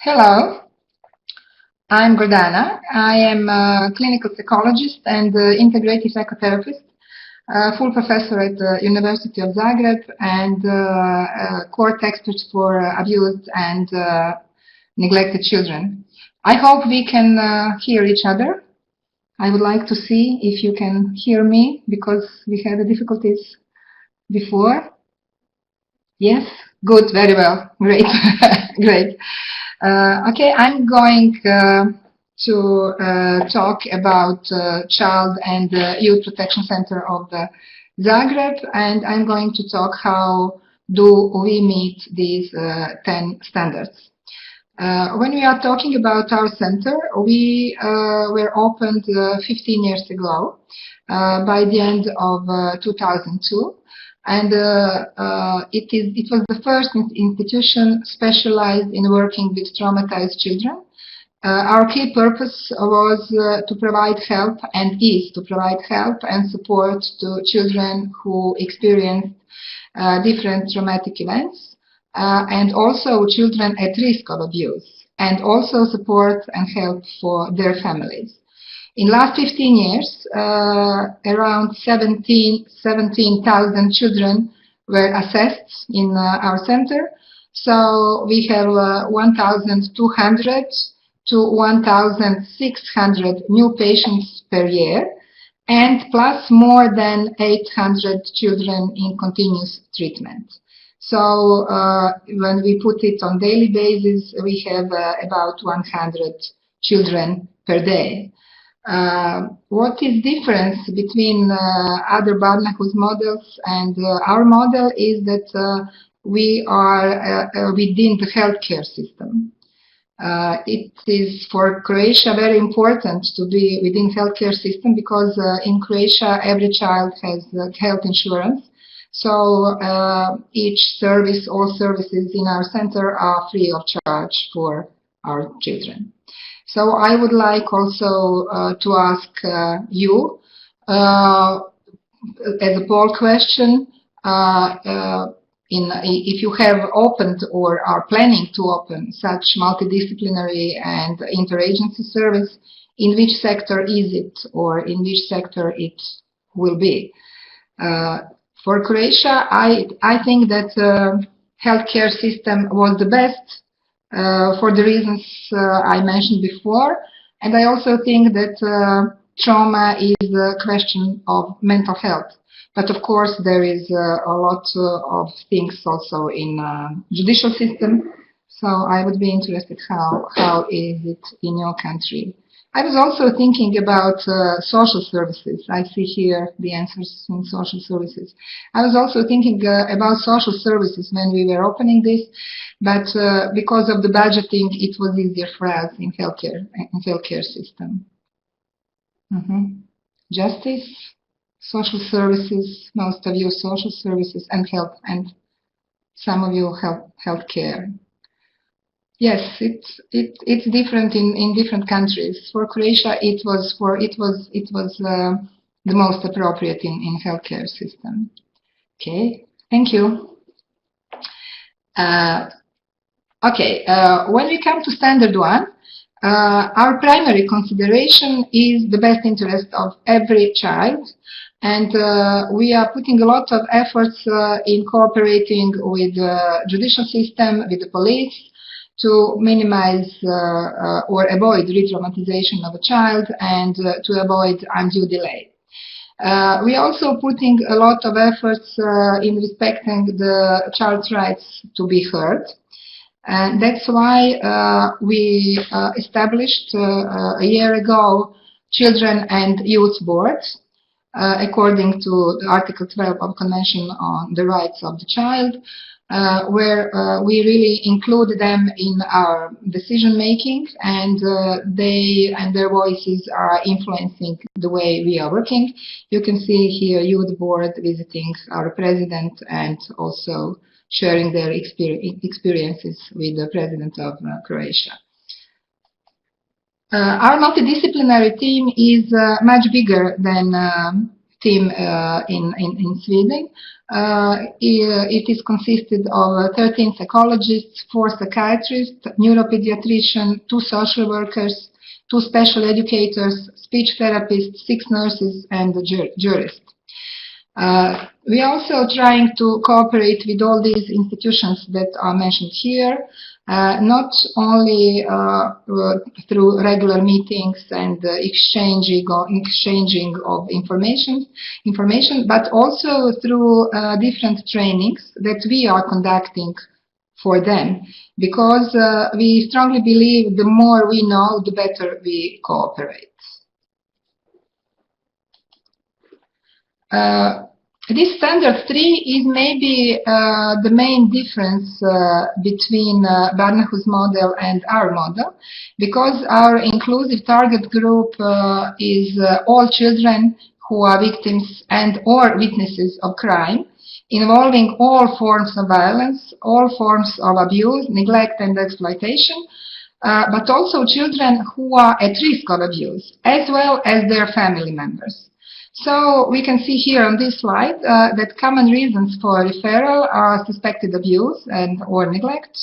Hello, I'm Gordana. I am a clinical psychologist and integrative psychotherapist, full professor at the University of Zagreb, and court expert for abused and neglected children. I hope we can hear each other. I would like to see if you can hear me because we had the difficulties before. Yes, good, very well, great, great. Okay, I'm going to talk about Child and Youth Protection Center of the Zagreb, and I'm going to talk how do we meet these 10 standards. When we are talking about our center, we were opened 15 years ago by the end of 2002. And it was the first institution specialized in working with traumatized children. Our key purpose was to provide help and is to provide help and support to children who experienced different traumatic events and also children at risk of abuse, and also support and help for their families. In last 15 years, around 17,000 children were assessed in our center. So we have 1,200 to 1,600 new patients per year, and plus more than 800 children in continuous treatment. So when we put it on daily basis, we have about 100 children per day. What is difference between other Barnahus models and our model is that we are within the healthcare system. It is for Croatia very important to be within healthcare system because in Croatia every child has health insurance. So each service, all services in our center are free of charge for our children. So I would like also to ask you, as a poll question, if you have opened or are planning to open such multidisciplinary and interagency service, in which sector is it or in which sector it will be? For Croatia, I think that healthcare system was the best for the reasons I mentioned before, and I also think that trauma is a question of mental health. But of course, there is a lot of things also in judicial system. So I would be interested how is it in your country. I was also thinking about social services. I see here the answers in social services. I was also thinking about social services when we were opening this, but because of the budgeting, it was easier for us in healthcare system. Justice, social services, most of you social services, and health, and some of you healthcare. Yes, it's different in different countries. For Croatia, it was the most appropriate in healthcare system. Okay, thank you. Okay, when we come to standard one, our primary consideration is the best interest of every child, and we are putting a lot of efforts in cooperating with the judicial system, with the police, to minimize or avoid re-traumatization of a child and to avoid undue delay. We are also putting a lot of efforts in respecting the child's rights to be heard. And that's why we established a year ago Children and Youth Boards, according to the Article 12 of Convention on the Rights of the Child, where we really include them in our decision making, and they and their voices are influencing the way we are working. You can see here Youth Board visiting our president and also sharing their experiences with the president of Croatia. Our multidisciplinary team is much bigger than team in Sweden. It is consisted of 13 psychologists, 4 psychiatrists, neuropediatrician, 2 social workers, 2 special educators, speech therapists, 6 nurses, and a jurist. We are also trying to cooperate with all these institutions that are mentioned here, not only through regular meetings and exchanging of information, but also through different trainings that we are conducting for them, because we strongly believe the more we know, the better we cooperate. This standard 3 is maybe the main difference between Barnahus model and our model, because our inclusive target group is all children who are victims and or witnesses of crime, involving all forms of violence, all forms of abuse, neglect and exploitation, but also children who are at risk of abuse, as well as their family members. So we can see here on this slide that common reasons for referral are suspected abuse and or neglect,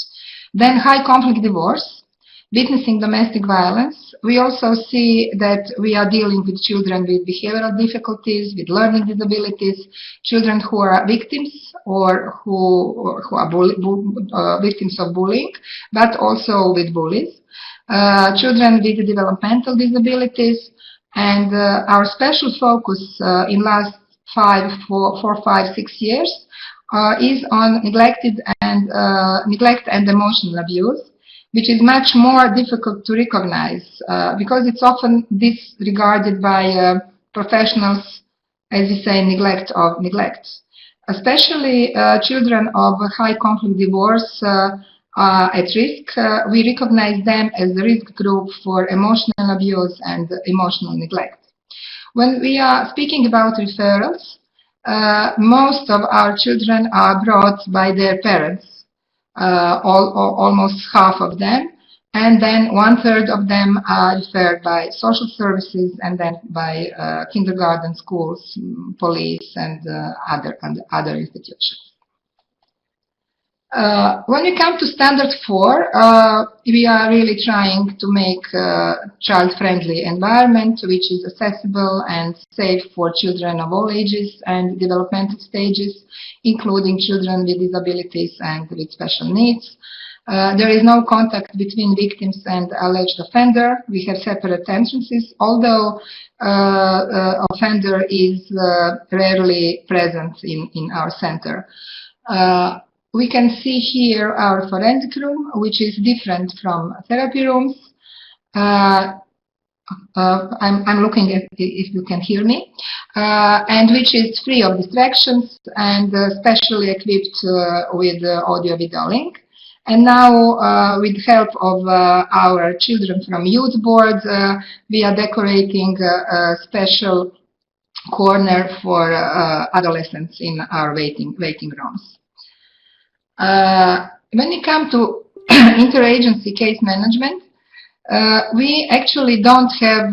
then high conflict divorce, witnessing domestic violence. We also see that we are dealing with children with behavioral difficulties, with learning disabilities, children who are victims or who are victims of bullying, but also with bullies, children with developmental disabilities. And our special focus in last 4, 5, 6 years is on neglect and emotional abuse, which is much more difficult to recognize because it's often disregarded by professionals, as we say, neglect of neglect. Especially children of high conflict divorce at risk, we recognize them as the risk group for emotional abuse and emotional neglect. When we are speaking about referrals, most of our children are brought by their parents, almost half of them, and then 1/3 of them are referred by social services, and then by kindergarten, schools, police, and other institutions. When we come to standard 4, we are really trying to make a child-friendly environment which is accessible and safe for children of all ages and developmental stages, including children with disabilities and with special needs. There is no contact between victims and alleged offender. We have separate entrances, although offender is rarely present in our center. We can see here our forensic room, which is different from therapy rooms. I'm looking at if you can hear me, and which is free of distractions and specially equipped with audio video link. And now, with help of our children from youth board, we are decorating a special corner for adolescents in our waiting rooms. When we come to interagency case management, we actually don't have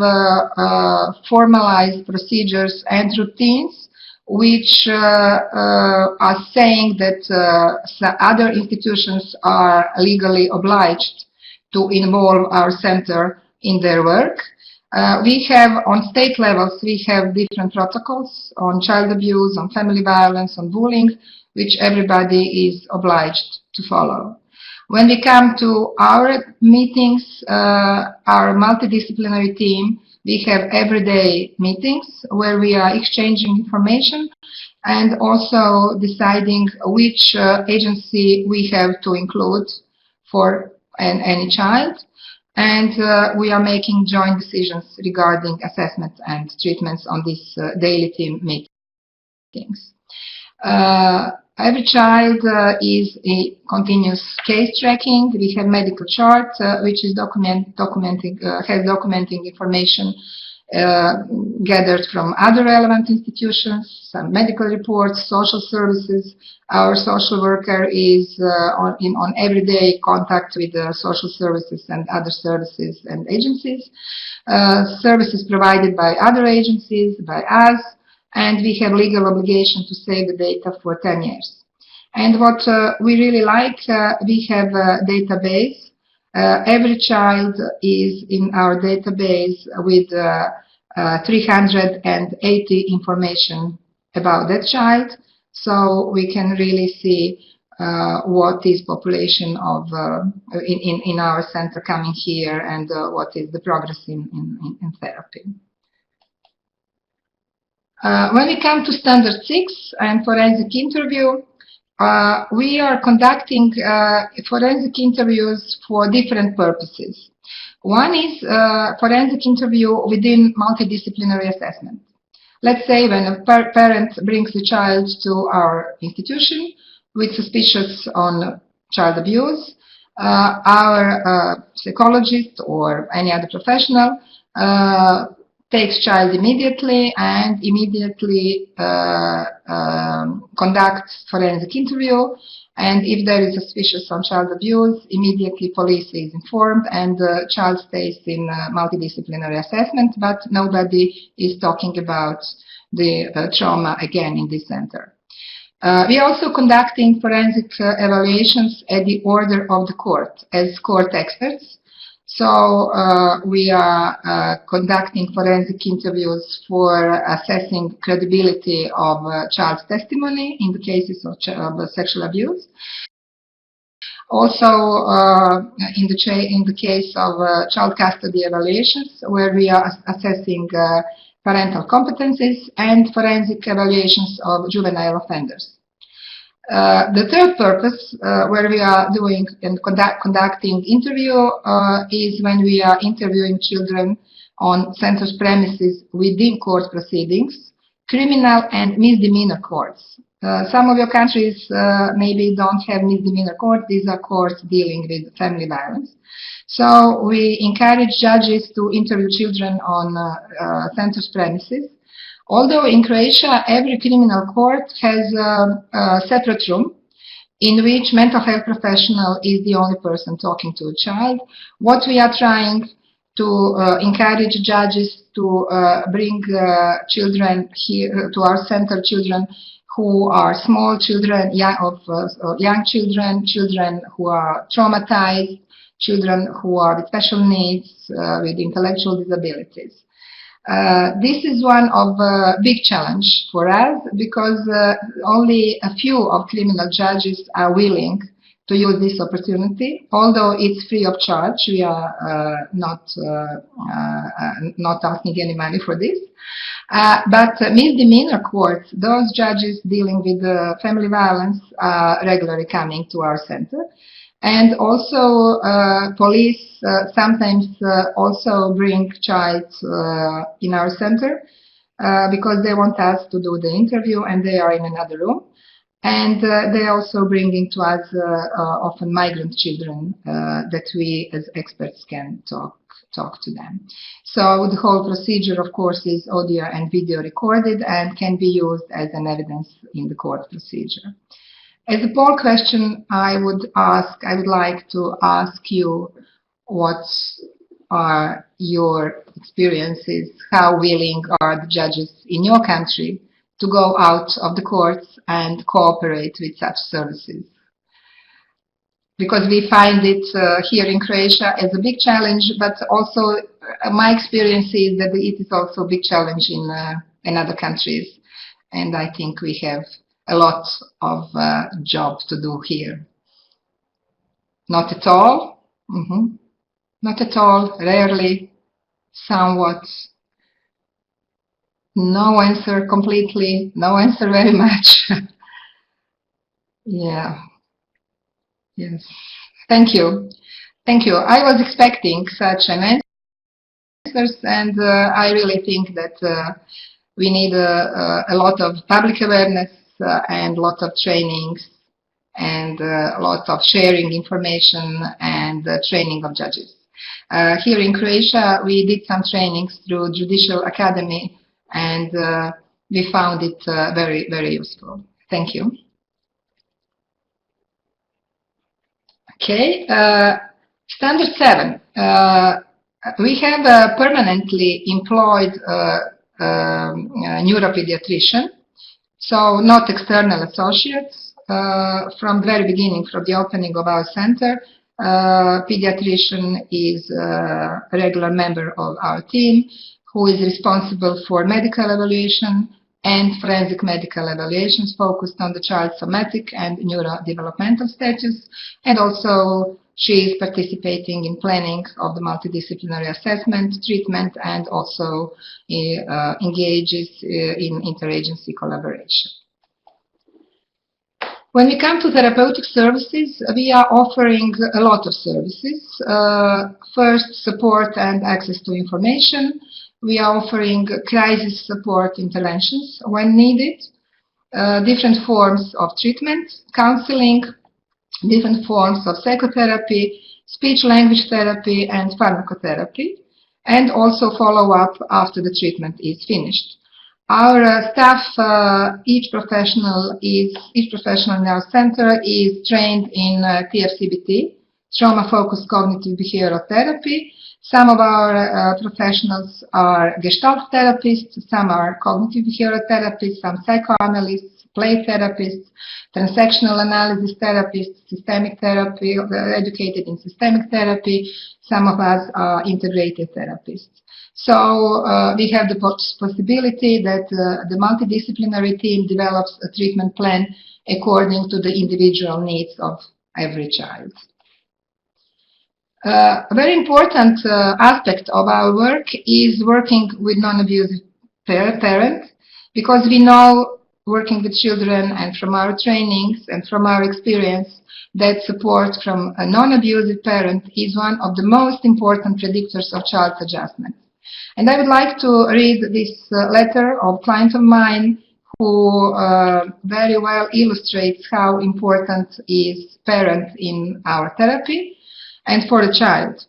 formalized procedures and routines which are saying that other institutions are legally obliged to involve our center in their work. We have, on state levels, we have different protocols on child abuse, on family violence, on bullying, which everybody is obliged to follow. When we come to our meetings, our multidisciplinary team, we have everyday meetings where we are exchanging information and also deciding which agency we have to include for any child. And we are making joint decisions regarding assessments and treatments on these daily team meetings. Every child is a continuous case tracking. We have medical chart which is documenting information gathered from other relevant institutions, some medical reports, social services. Our social worker is on everyday contact with the social services and other services and agencies. Services provided by other agencies, by us. and we have legal obligation to save the data for 10 years. And what we really like, we have a database. Every child is in our database with 380 information about that child, so we can really see what is population of in our center coming here, and what is the progress in therapy. When we come to standard 6 and forensic interview, we are conducting forensic interviews for different purposes. One is forensic interview within multidisciplinary assessment. Let's say when a parent brings a child to our institution with suspicions on child abuse, our psychologist or any other professional takes child immediately and immediately conducts forensic interview, and if there is suspicion on child abuse, immediately police is informed and the child stays in multidisciplinary assessment, but nobody is talking about the trauma again in this center. We are also conducting forensic evaluations at the order of the court as court experts. So we are conducting forensic interviews for assessing credibility of child's testimony in the cases of sexual abuse. Also, in the case of child custody evaluations, where we are assessing parental competencies, and forensic evaluations of juvenile offenders. The third purpose, where we are doing and conducting interview, is when we are interviewing children on center's premises within court proceedings, criminal and misdemeanor courts. Some of your countries maybe don't have misdemeanor courts. These are courts dealing with family violence. So we encourage judges to interview children on center's premises. Although in Croatia, every criminal court has a separate room in which mental health professional is the only person talking to a child. What we are trying to encourage judges to bring children here to our center, children who are small children, young children, children who are traumatized, children who are with special needs, with intellectual disabilities. This is one of big challenge for us, because only a few of criminal judges are willing to use this opportunity. Although it's free of charge, we are not asking any money for this. But misdemeanor courts, those judges dealing with family violence, are regularly coming to our center. And also police sometimes also bring child in our center because they want us to do the interview and they are in another room. And they are also bringing to us often migrant children that we as experts can talk to them. So the whole procedure, of course, is audio and video recorded and can be used as an evidence in the court procedure. As a poll question, I would like to ask you, what are your experiences? How willing are the judges in your country to go out of the courts and cooperate with such services? Because we find it here in Croatia as a big challenge, but also my experience is that it is also a big challenge in other countries, and I think we have a lot of job to do here. Not at all, not at all, rarely, somewhat, no answer completely, no answer very much. Yeah, yes, thank you. Thank you. I was expecting such an answers, and I really think that we need a lot of public awareness and a lot of trainings and a lot of sharing information and training of judges. Here in Croatia, we did some trainings through Judicial Academy, and we found it very, very useful. Thank you. Okay, standard 7. We have permanently employed neuropediatrician, so not external associates. From the very beginning, from the opening of our center, pediatrician is a regular member of our team who is responsible for medical evaluation and forensic medical evaluations focused on the child's somatic and neurodevelopmental status, and also she is participating in planning of the multidisciplinary assessment, treatment, and also engages in interagency collaboration. When we come to therapeutic services, we are offering a lot of services. First, support and access to information. We are offering crisis support interventions when needed, different forms of treatment, counseling, different forms of psychotherapy, speech-language therapy, and pharmacotherapy, and also follow-up after the treatment is finished. Our staff, each professional in our center is trained in TFCBT, trauma-focused cognitive behavioral therapy. Some of our professionals are Gestalt therapists, some are cognitive behavioral therapists, some psychoanalysts, play therapists, transactional analysis therapists, systemic therapy, educated in systemic therapy. Some of us are integrated therapists. So we have the possibility that the multidisciplinary team develops a treatment plan according to the individual needs of every child. A very important aspect of our work is working with non-abusive parents, because we know, working with children and from our trainings and from our experience, that support from a non-abusive parent is one of the most important predictors of child's adjustment. And I would like to read this letter of a client of mine who very well illustrates how important is parent in our therapy and for the child.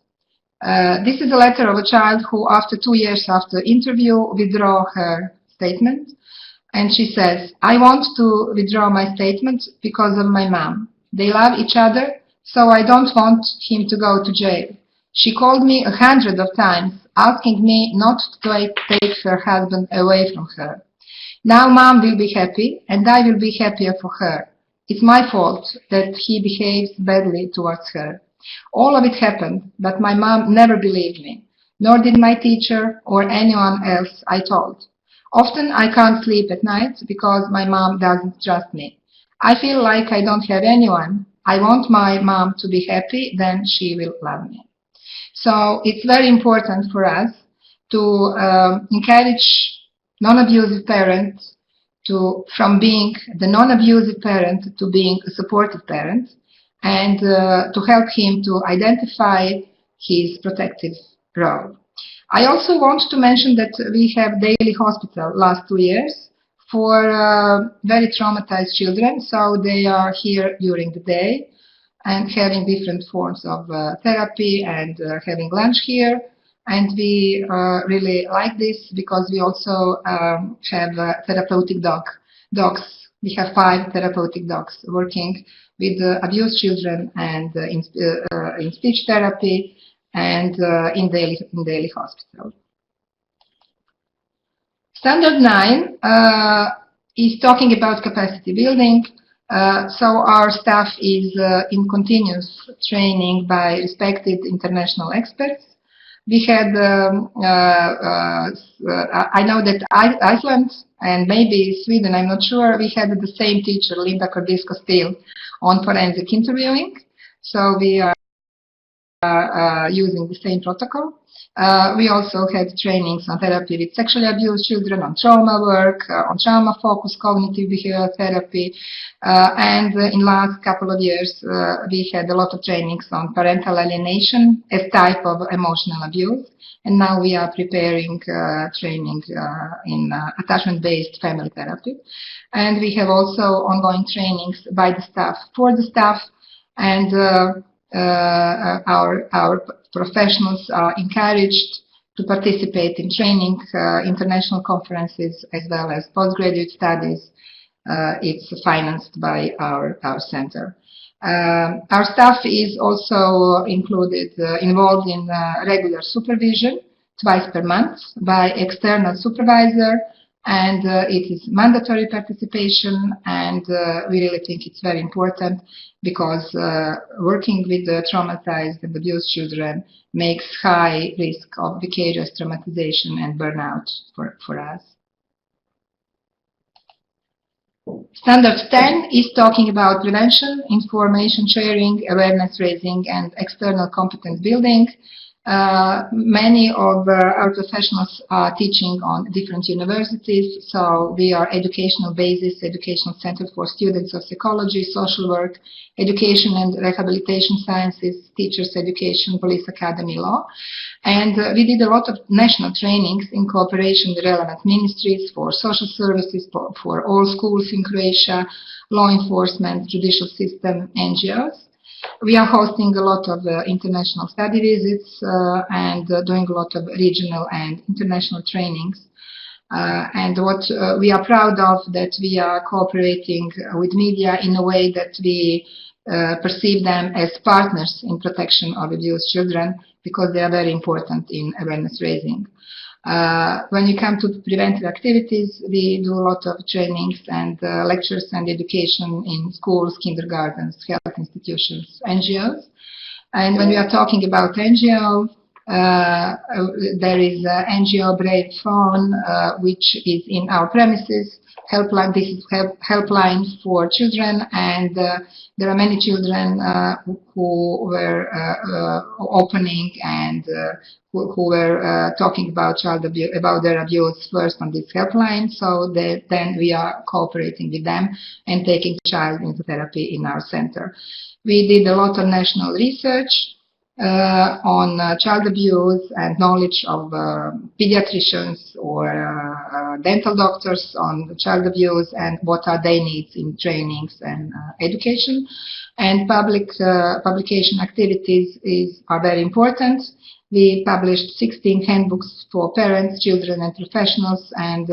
This is a letter of a child who, after 2 years after interview, withdraw her statement. And she says, "I want to withdraw my statement because of my mom. They love each other, so I don't want him to go to jail. She called me 100 of times, asking me not to take her husband away from her. Now mom will be happy, and I will be happier for her. It's my fault that he behaves badly towards her. All of it happened, but my mom never believed me, nor did my teacher or anyone else I told. Often I can't sleep at night because my mom doesn't trust me. I feel like I don't have anyone. I want my mom to be happy, then she will love me." So it's very important for us to encourage non-abusive parents from being the non-abusive parent to being a supportive parent, and to help him to identify his protective role. I also want to mention that we have daily hospital last 2 years for very traumatized children, so they are here during the day and having different forms of therapy and having lunch here. And we really like this because we also have therapeutic dogs. We have 5 therapeutic dogs working with abused children and in speech therapy and in daily hospital. Standard 9 is talking about capacity building. So our staff is in continuous training by respected international experts. We had, I know that Iceland and maybe Sweden, I'm not sure, we had the same teacher, Linda Cordisco-Steele, on forensic interviewing. So we are using the same protocol. We also had trainings on therapy with sexually abused children, on trauma work, on trauma-focused cognitive behavioral therapy, and in last couple of years we had a lot of trainings on parental alienation as type of emotional abuse, and now we are preparing training in attachment-based family therapy. And we have also ongoing trainings by the staff, for the staff, and our professionals are encouraged to participate in training, international conferences, as well as postgraduate studies. It's financed by our center. Our staff is also involved in regular supervision twice per month by external supervisor, and it is mandatory participation, and we really think it's very important because working with the traumatized and abused children makes high risk of vicarious traumatization and burnout for us. Standard 10 is talking about prevention, information sharing, awareness raising, and external competence building. Many of our professionals are teaching on different universities, so we are educational basis, educational center for students of psychology, social work, education and rehabilitation sciences, teachers education, police academy, law. And we did a lot of national trainings in cooperation with relevant ministries for social services, for all schools in Croatia, law enforcement, judicial system, NGOs. We are hosting a lot of international study visits and doing a lot of regional and international trainings. And what we are proud of, that we are cooperating with media in a way that we perceive them as partners in protection of abused children, because they are very important in awareness raising. When you come to preventive activities, we do a lot of trainings and lectures and education in schools, kindergartens, health institutions, NGOs. And when we are talking about NGO, there is NGO Brave Phone, which is in our premises. Helpline, this is helpline for children, and there are many children who were opening and who were talking about child abuse, about their abuse first on this helpline. So then we are cooperating with them and taking child into therapy in our center. We did a lot of national research on child abuse and knowledge of pediatricians or dental doctors on child abuse and what are their needs in trainings and education. And publication activities are very important. We published 16 handbooks for parents, children and professionals, and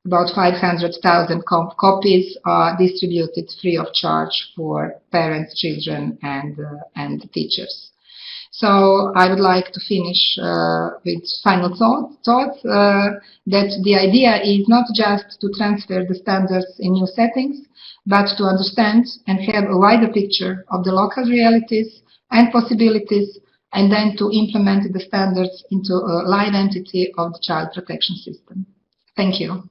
about 500,000 copies are distributed free of charge for parents, children and teachers. So I would like to finish with final thoughts that the idea is not just to transfer the standards in new settings, but to understand and have a wider picture of the local realities and possibilities, and then to implement the standards into a live entity of the child protection system. Thank you.